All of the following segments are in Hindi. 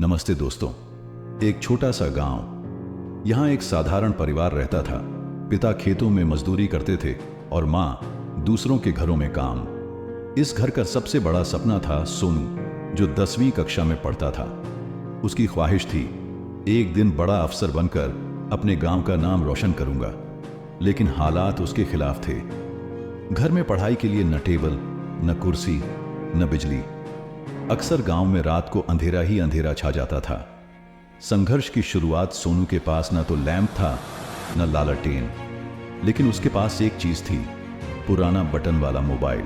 नमस्ते दोस्तों। एक छोटा सा गांव। यहां एक साधारण परिवार रहता था। पिता खेतों में मजदूरी करते थे और मां दूसरों के घरों में काम। इस घर का सबसे बड़ा सपना था सोनू, जो 10वीं कक्षा में पढ़ता था। उसकी ख्वाहिश थी, एक दिन बड़ा अफसर बनकर अपने गांव का नाम रोशन करूंगा। लेकिन हालात उसके खिलाफ थे। घर में पढ़ाई के लिए न टेबल, न कुर्सी, न बिजली। अक्सर गांव में रात को अंधेरा ही अंधेरा छा जाता था। संघर्ष की शुरुआत सोनू के पास न तो लैंप था, न लालटेन, लेकिन उसके पास एक चीज थी, पुराना बटन वाला मोबाइल।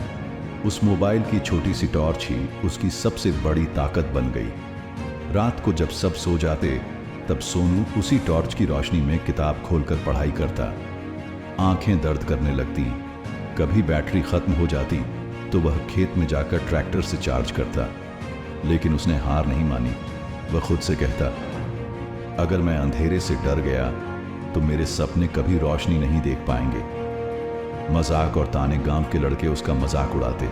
उस मोबाइल की छोटी सी टॉर्च ही उसकी सबसे बड़ी ताकत बन गई। रात को जब सब सो जाते, तब सोनू उसी टॉर्च की रोशनी में किताब खोलकर पढ़ाई करता। आंखें दर्द करने लगती। कभी बैटरी खत्म हो जाती तो वह खेत में जाकर ट्रैक्टर से चार्ज करता। लेकिन उसने हार नहीं मानी। वह खुद से कहता, अगर मैं अंधेरे से डर गया तो मेरे सपने कभी रोशनी नहीं देख पाएंगे। मजाक और ताने गांव के लड़के उसका मजाक उड़ाते।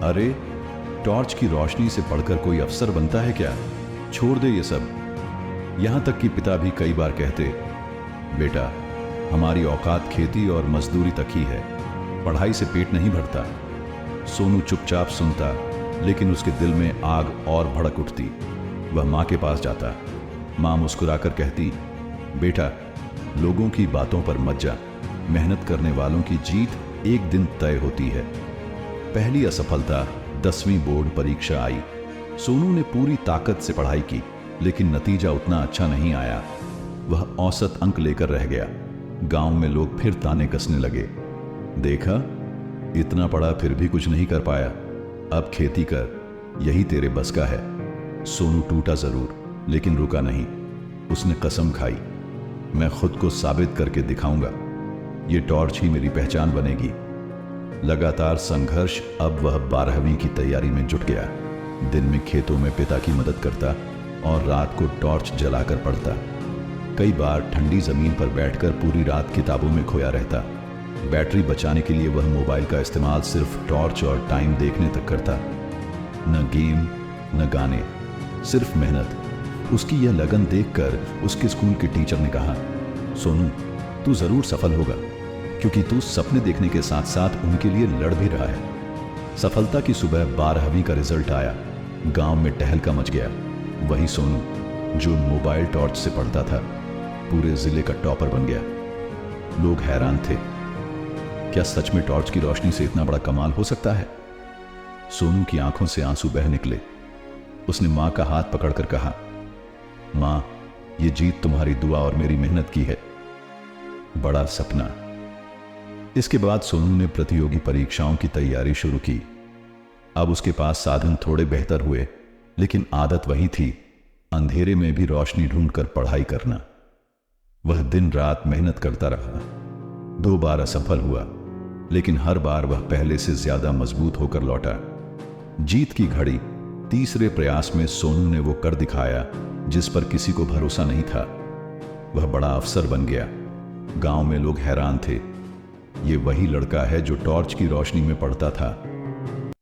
अरे, टॉर्च की रोशनी से पढ़कर कोई अफसर बनता है क्या? छोड़ दे ये सब। यहां तक कि पिता भी कई बार कहते, बेटा, हमारी औकात खेती और मजदूरी तक ही है, पढ़ाई से पेट नहीं भरता। सोनू चुपचाप सुनता, लेकिन उसके दिल में आग और भड़क उठती। वह माँ के पास जाता। माँ मुस्कुराकर कहती, बेटा, लोगों की बातों पर मत जा। मेहनत करने वालों की जीत एक दिन तय होती है। पहली असफलता 10वीं बोर्ड परीक्षा आई। सोनू ने पूरी ताकत से पढ़ाई की, लेकिन नतीजा उतना अच्छा नहीं आया। वह औसत अंक लेकर रह गया। गांव में लोग फिर ताने कसने लगे। देखा, इतना पढ़ा फिर भी कुछ नहीं कर पाया। अब खेती कर, यही तेरे बस का है। सोनू टूटा जरूर, लेकिन रुका नहीं। उसने कसम खाई, मैं खुद को साबित करके दिखाऊंगा। ये टॉर्च ही मेरी पहचान बनेगी। लगातार संघर्ष। अब वह 12वीं की तैयारी में जुट गया। दिन में खेतों में पिता की मदद करता और रात को टॉर्च जलाकर पढ़ता। कई बार ठंडी जमीन पर बैठकर पूरी रात किताबों में खोया रहता। बैटरी बचाने के लिए वह मोबाइल का इस्तेमाल सिर्फ टॉर्च और टाइम देखने तक करता। न गेम, न गाने, सिर्फ मेहनत। उसकी यह लगन देखकर उसके स्कूल के टीचर ने कहा, सोनू, तू जरूर सफल होगा, क्योंकि तू सपने देखने के साथ साथ उनके लिए लड़ भी रहा है। सफलता की सुबह 12वीं का रिजल्ट आया। गांव में टहलका मच गया। वही सोनू जो मोबाइल टॉर्च से पढ़ता था, पूरे जिले का टॉपर बन गया। लोग हैरान थे, क्या सच में टॉर्च की रोशनी से इतना बड़ा कमाल हो सकता है? सोनू की आंखों से आंसू बह निकले। उसने मां का हाथ पकड़कर कहा, मां, ये जीत तुम्हारी दुआ और मेरी मेहनत की है। बड़ा सपना। इसके बाद सोनू ने प्रतियोगी परीक्षाओं की तैयारी शुरू की। अब उसके पास साधन थोड़े बेहतर हुए, लेकिन आदत वही थी, अंधेरे में भी रोशनी ढूंढकर पढ़ाई करना। वह दिन रात मेहनत करता रहा। 2 बार असफल हुआ, लेकिन हर बार वह पहले से ज्यादा मजबूत होकर लौटा। जीत की घड़ी। तीसरे प्रयास में सोनू ने वो कर दिखाया जिस पर किसी को भरोसा नहीं था। वह बड़ा अफसर बन गया। गांव में लोग हैरान थे, ये वही लड़का है जो टॉर्च की रोशनी में पढ़ता था।